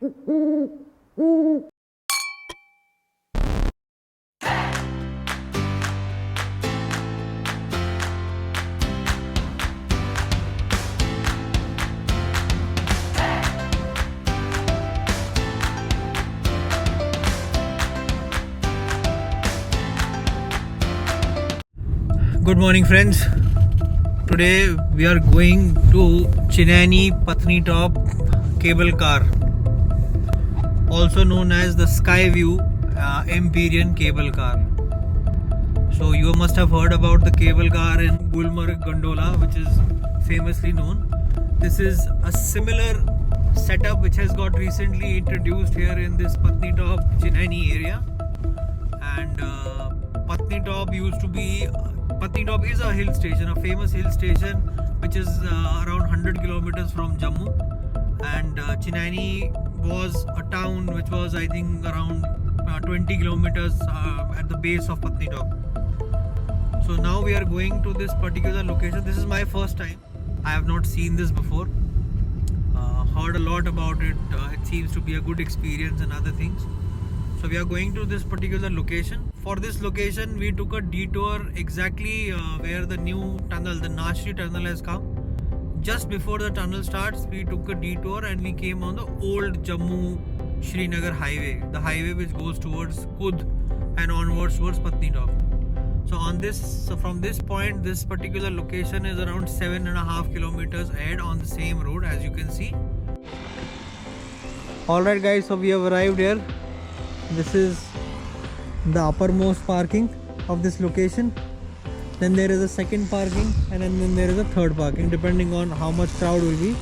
Good morning, friends. Today we are going to Chenani Patnitop cable car, also known as the Skyview Empyrean cable car. So you must have heard about the cable car in Gulmarg Gondola, which is famously known. This is a similar setup which has got recently introduced here in this Patnitop Chenani area. And Patnitop is a hill station, a famous hill station which is around 100 kilometers from Jammu, and Chenani was a town which was, I think, around 20 kilometers at the base of Patnitop. So now we are going to this particular location. This is my first time. I have not seen this before. Heard a lot about it. It seems to be a good experience and other things. So we are going to this particular location. For this location, we took a detour exactly where the new tunnel, the Nashri tunnel, has come. Just before the tunnel starts, we took a detour and we came on the old Jammu-Srinagar highway, the highway which goes towards Kud and onwards towards Patnitop. So from this point, this particular location is around 7.5 kilometers ahead on the same road, as you can see. Alright guys, so we have arrived here. This is the uppermost parking of this location. Then there is a second parking, and then there is a third parking, depending on how much crowd will be.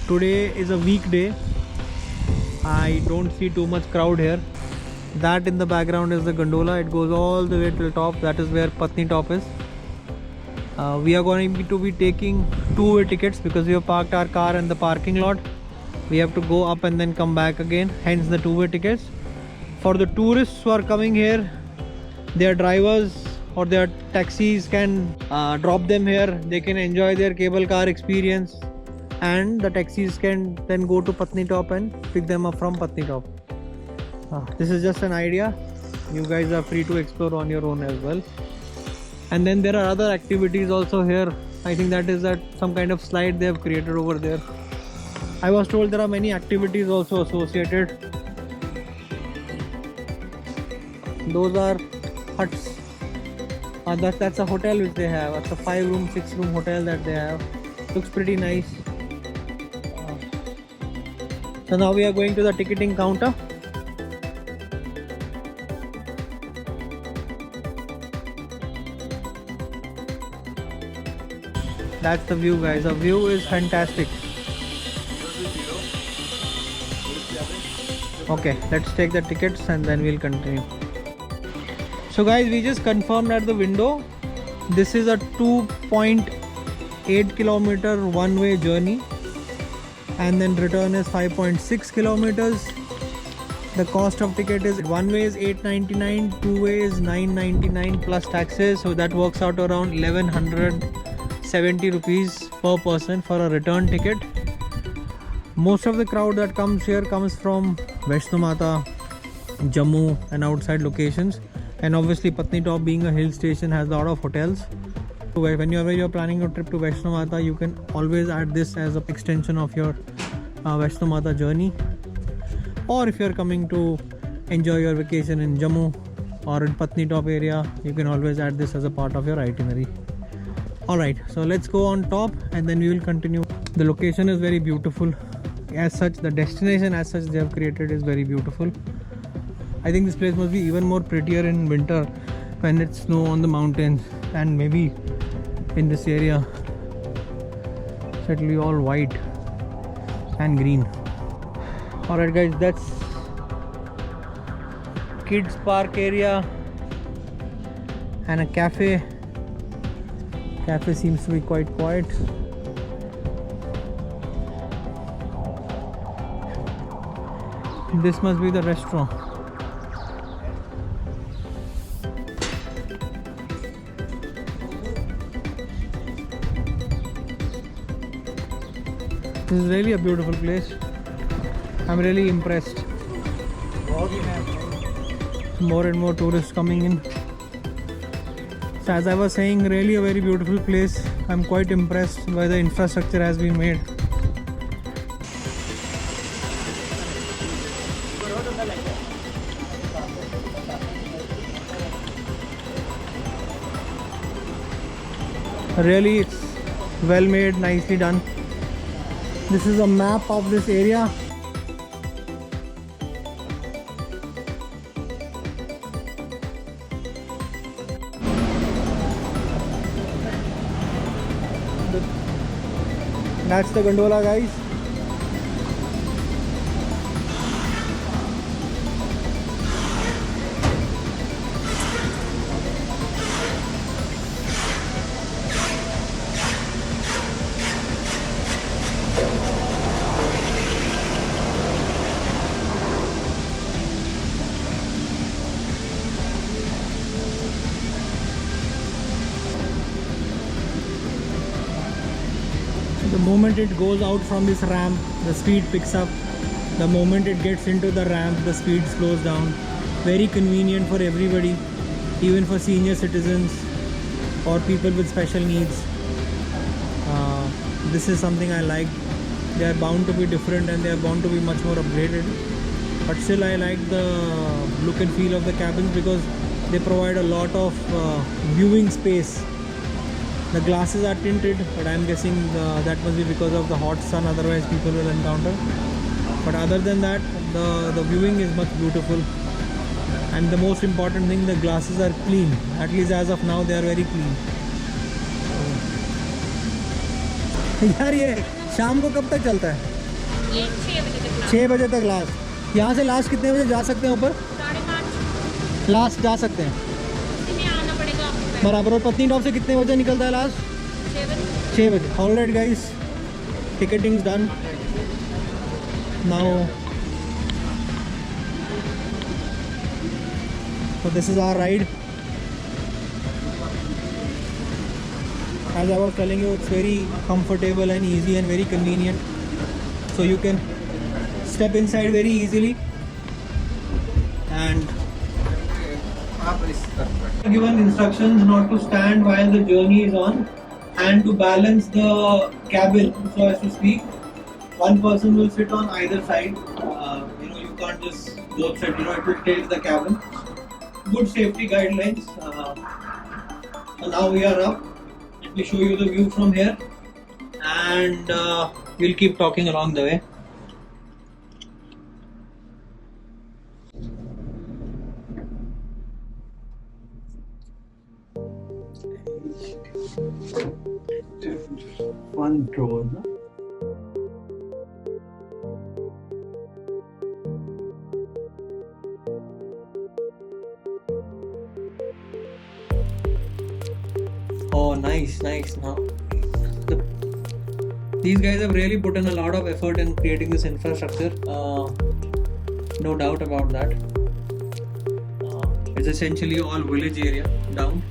Today is a weekday. I don't see too much crowd here. That in the background is the gondola. It goes all the way to the top. That is where Patnitop is. We are going to be taking two-way tickets because we have parked our car in the parking lot. We have to go up and then come back again, hence the two-way tickets. For the tourists who are coming here, their drivers or their taxis can drop them here. They can enjoy their cable car experience, and the taxis can then go to Patnitop and pick them up from Patnitop. This is just an idea. You guys are free to explore on your own as well. And then there are other activities also here. I think that is some kind of slide they have created over there. I was told there are many activities also associated. Those are huts. That's a hotel which they have. It's a 5-room, 6-room hotel that they have. Looks pretty nice. So now we are going to the ticketing counter. That's the view, guys. The view is fantastic. Okay, let's take the tickets and then we'll continue. So guys, we just confirmed at the window. This is a 2.8 kilometer one-way journey, and then return is 5.6 kilometers. The cost of ticket is one way is 8.99, two way is 9.99 plus taxes. So that works out around 1170 rupees per person for a return ticket. Most of the crowd that comes here comes from Vaishno Mata, Jammu and outside locations. And obviously Patnitop, being a hill station, has a lot of hotels. So whenever you're planning a trip to Vaishno Mata, you can always add this as an extension of your Vaishno Mata journey. Or if you're coming to enjoy your vacation in Jammu or in Patnitop area, you can always add this as a part of your itinerary. Alright, so let's go on top and then we will continue. The location is very beautiful. As such, the destination as such they have created is very beautiful. I think this place must be even more prettier in winter when it's snow on the mountains, and maybe in this area so it will be all white and green. Alright guys, that's kids park area and a cafe. Cafe seems to be quite quiet. This must be the restaurant. This is really a beautiful place. I'm really impressed. More and more tourists coming in. So as I was saying, really a very beautiful place. I'm quite impressed by the infrastructure has been made. Really, it's well made, nicely done. This is a map of this area. That's the gondola, guys. The moment it goes out from this ramp, the speed picks up. The moment it gets into the ramp, the speed slows down. Very convenient for everybody, even for senior citizens or people with special needs. This is something I like. They are bound to be different and they are bound to be much more upgraded. But still I like the look and feel of the cabins because they provide a lot of viewing space. The glasses are tinted, but I'm guessing that must be because of the hot sun, otherwise people will encounter. But other than that, the viewing is much beautiful. And the most important thing, the glasses are clean. At least as of now, they are very clean. यार ये शाम को कब तक चलता है? ये 6 बजे तक। 6 बजे तक लास्ट। यहाँ से लास्ट कितने बजे जा सकते हैं ऊपर? 5:30 लास्ट जा सकते हैं में आना पड़ेगा आपको। बराबर। और पत्नीटॉप से कितने बजे निकलता है लास्ट? 6 बजे। 6 बजे। Alright guys, ticketing is done now. So this is our ride. As I was telling you, it's very comfortable and easy and very convenient. So you can step inside very easily and given instructions not to stand while the journey is on and to balance the cabin, so as to speak. One person will sit on either side. You can't just both sit. It will tilt the cabin. Good safety guidelines. So now we are up. Let me show you the view from here, and we'll keep talking along the way. Fun tour, no? Oh, nice. Now, these guys have really put in a lot of effort in creating this infrastructure. No doubt about that. It's essentially all village area down.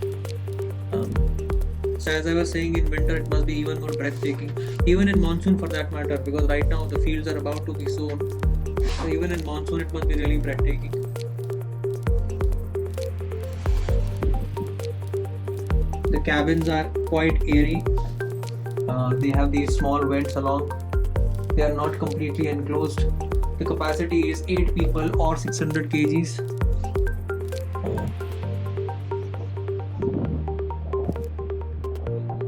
So as I was saying, in winter it must be even more breathtaking. Even in monsoon for that matter, because right now the fields are about to be sown. So even in monsoon it must be really breathtaking. The cabins are quite airy. They have these small vents along. They are not completely enclosed. The capacity is 8 people or 600 kgs.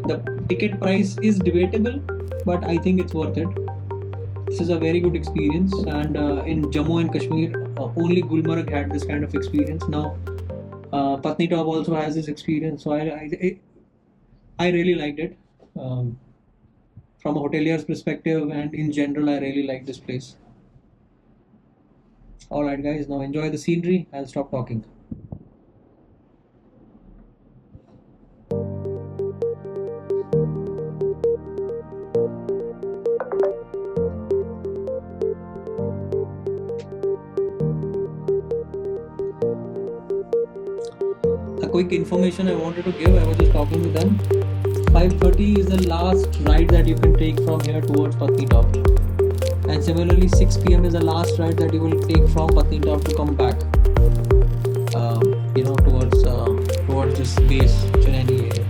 The ticket price is debatable, but I think it's worth it. This is a very good experience, and in Jammu and Kashmir, only Gulmarg had this kind of experience. Now, Patnitop also has this experience, so I really liked it. From a hotelier's perspective and in general, I really like this place. Alright guys, now enjoy the scenery. I'll stop talking. A quick information I wanted to give, I was just talking with them. 5:30 is the last ride that you can take from here towards Patnitop. And similarly 6 p.m. is the last ride that you will take from Patnitop to come back towards this base Chenani area.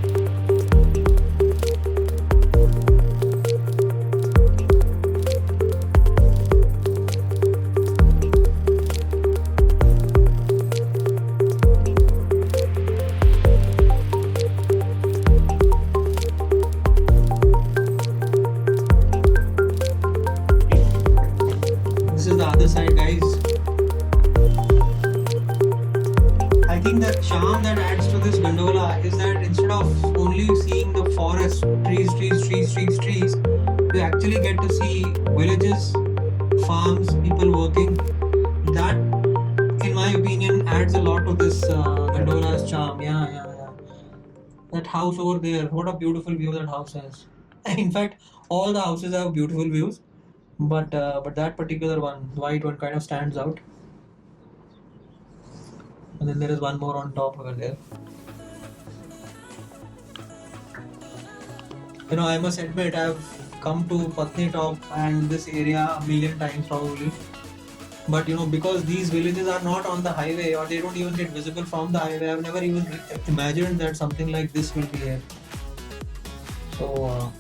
This is the other side, guys. I think the charm that adds to this gondola is that instead of only seeing the forest, trees, you actually get to see villages, farms, people working. That, in my opinion, adds a lot to this gondola's charm. Yeah. That house over there, what a beautiful view that house has. In fact, all the houses have beautiful views, but that particular one, white one, kind of stands out. And then there is one more on top over there. I must admit, I've come to Patnitop and this area a million times probably. But because these villages are not on the highway, or they don't even get visible from the highway, I've never even imagined that something like this will be here. So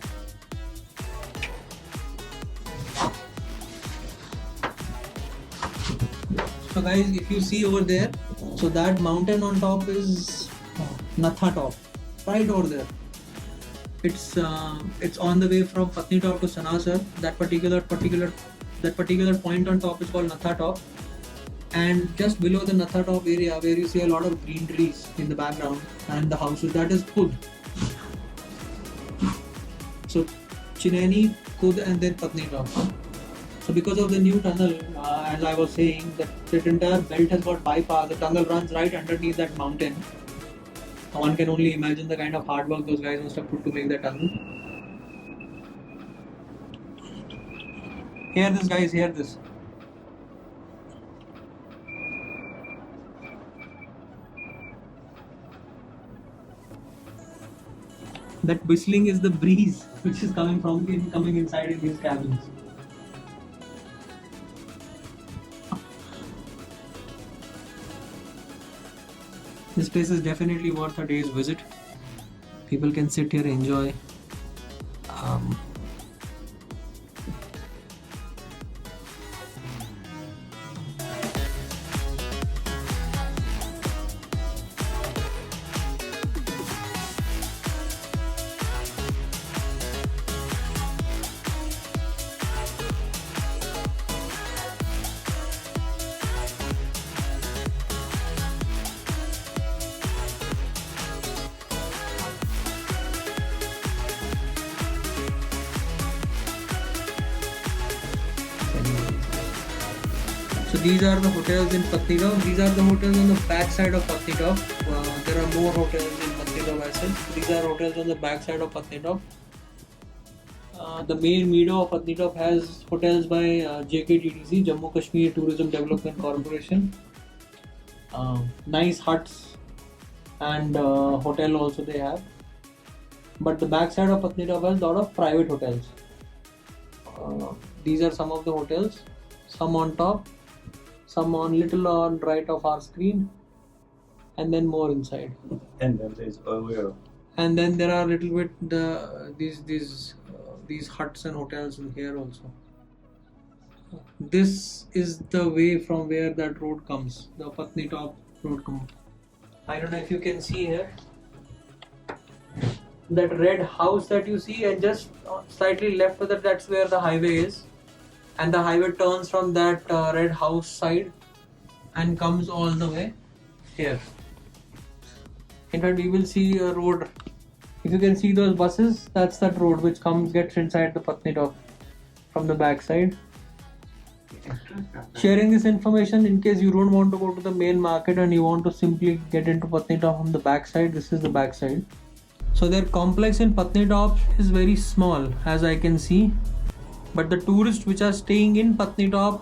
guys, if you see over there, so that mountain on top is Nathatop, right over there. It's on the way from Patnitop to Sanasar. That particular point on top is called Nathatop, and just below the Nathatop area, where you see a lot of green trees in the background and the houses, that is Kud. So Chenani, Kud, and then Patnitop. So because of the new tunnel, as I was saying, that entire belt has got bypassed. The tunnel runs right underneath that mountain. One can only imagine the kind of hard work those guys must have put to make that tunnel. Hear this, guys, hear this. That whistling is the breeze which is coming inside in these cabins. This place is definitely worth a day's visit. People can sit here, enjoy. So these are the hotels in Patnitop. These are the hotels on the back side of Patnitop. There are more hotels in Patnitop as such. These are hotels on the back side of Patnitop. The main meadow of Patnitop has hotels by JKTTC, Jammu and Kashmir Tourism Development Corporation. Nice huts and hotel also they have. But the back side of Patnitop has a lot of private hotels. These are some of the hotels. Some on top, some on little on right of our screen, and then more inside. And then there's earlier. And then there are little bit these huts and hotels in here also. This is the way from where that road comes, the Patnitop road comes. I don't know if you can see here. That red house that you see, and just slightly left of that, that's where the highway is. And the highway turns from that red house side and comes all the way here. In fact, we will see a road. If you can see those buses, that's that road which gets inside the Patnitop from the back side. Sharing this information in case you don't want to go to the main market and you want to simply get into Patnitop from the back side. This is the back side. So their complex in Patnitop is very small, as I can see. But the tourists which are staying in Patnitop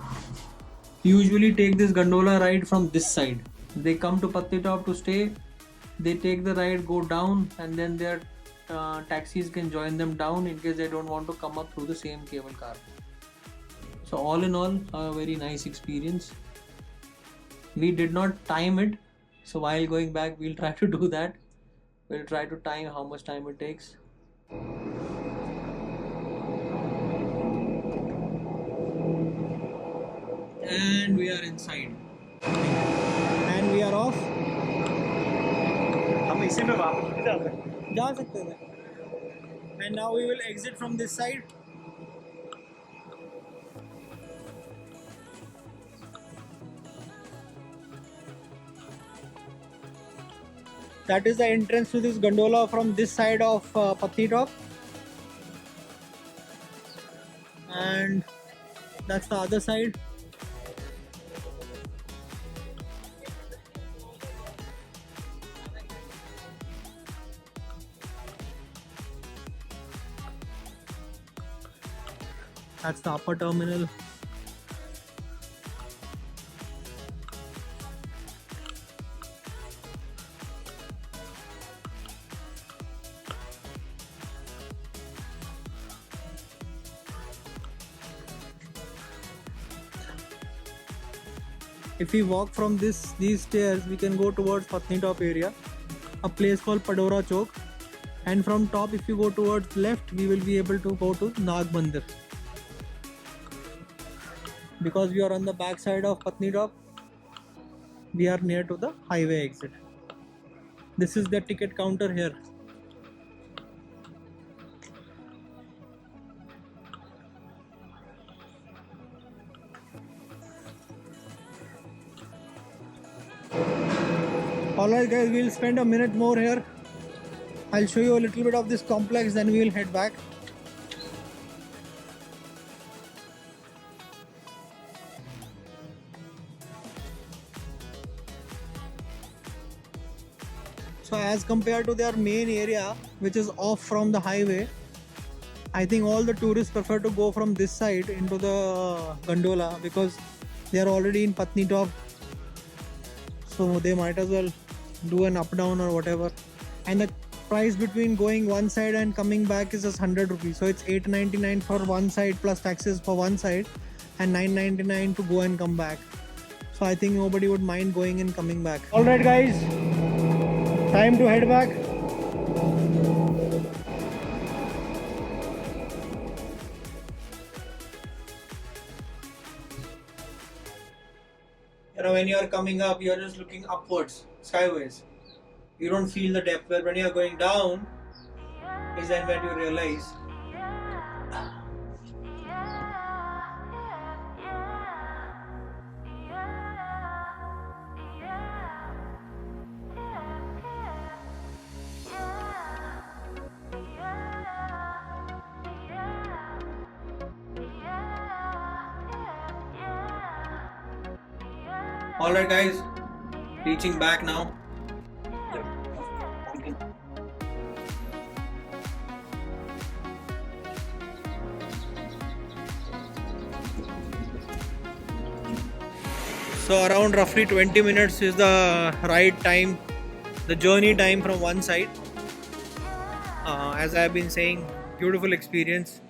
usually take this gondola ride from this side. They come to Patnitop to stay, they take the ride, go down, and then their taxis can join them down in case they don't want to come up through the same cable car. So all in all, a very nice experience. We did not time it, so while going back we'll try to do that. We'll try to time how much time it takes. And we are inside. And we are off. हम इसी में वापस भी जा सकते हैं। जा सकते हैं. And now we will exit from this side. That is the entrance to this gondola from this side of Patnitop. And that's the other side. That's the upper terminal. If we walk from these stairs, we can go towards Patnitop area, a place called Padora Chowk, and from top, if you go towards left, we will be able to go to Nag Mandir. Because we are on the back side of Patnitop, we are near to the highway exit. This is the ticket counter here. Alright guys, we'll spend a minute more here. I'll show you a little bit of this complex, then we will head back. So as compared to their main area, which is off from the highway, I think all the tourists prefer to go from this side into the gondola because they are already in Patnitop. So they might as well do an up down or whatever. And the price between going one side and coming back is just 100 rupees. So it's 8.99 for one side plus taxes for one side and 9.99 to go and come back. So I think nobody would mind going and coming back. Alright guys, time to head back. You know, when you are coming up, you are just looking upwards, skyways. You don't feel the depth, but when you are going down, is then when you realize. Alright guys, reaching back now. So around roughly 20 minutes is the ride time, the journey time from one side. As I have been saying, beautiful experience,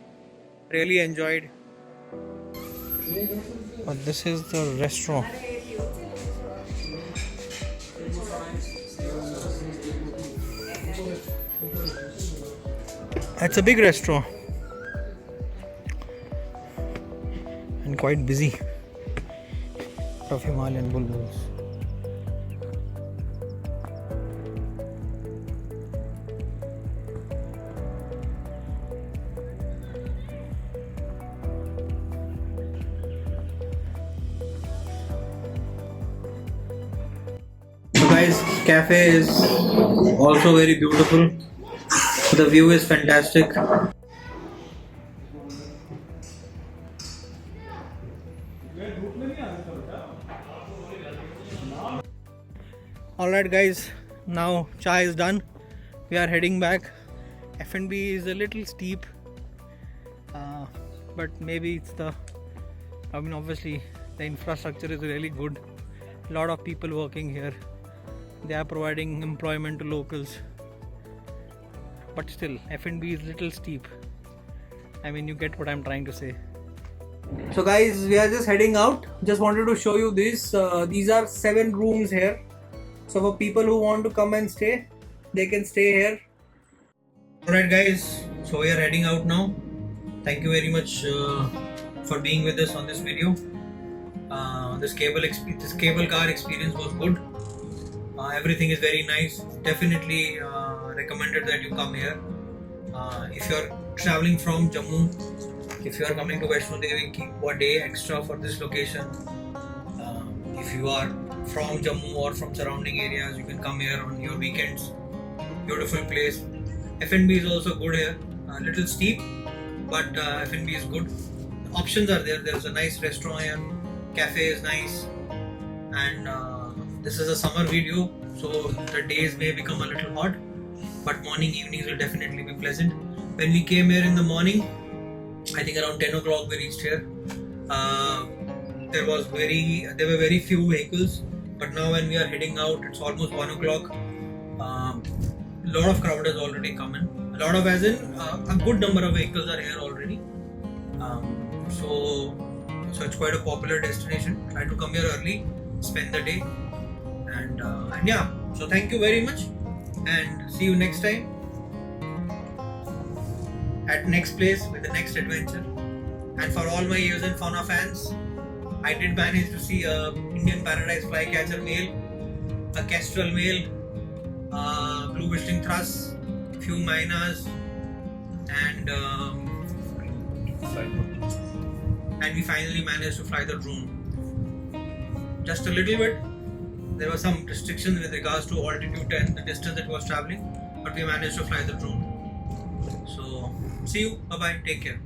really enjoyed. But this is the restaurant. It's a big restaurant and quite busy. Of Himalayan bulbuls. So guys, cafe is also very beautiful. The view is fantastic. Alright guys, now chai is done. We are heading back. F&B is a little steep, but maybe it's obviously the infrastructure is really good. A lot of people working here. They are providing employment to locals. But still, F&B is little steep. I mean, you get what I'm trying to say. So guys, we are just heading out. Just wanted to show you this. These are 7 rooms here. So for people who want to come and stay, they can stay here. Alright guys, so we are heading out now. Thank you very much for being with us on this video. This cable car experience was good. Everything is very nice. Definitely recommended that you come here. If you are traveling from Jammu, if you are coming to Vaishno Devi, keep a day extra for this location. If you are from Jammu or from surrounding areas, you can come here on your weekends. Beautiful place. F&B is also good here. A little steep, but F&B is good. The options are there. There is a nice restaurant here. Cafe is nice. And this is a summer video, so the days may become a little hot, but morning, evenings will definitely be pleasant. When we came here in the morning, I think around 10 o'clock we reached here. There were very few vehicles, but now when we are heading out, it's almost 1 o'clock. A lot of crowd has already come in. A lot of, as in a good number of vehicles are here already. So it's quite a popular destination. Try to come here early, spend the day, and yeah. So thank you very much, and see you next time at next place with the next adventure. And for all my AvesnFauna fans, I did manage to see a Indian paradise flycatcher male, a kestrel male, blue whistling thrush, few mynas, and we finally managed to fly the drone. Just a little bit. There were some restrictions with regards to altitude and the distance it was traveling, but we managed to fly the drone. So see you. Bye bye. Take care.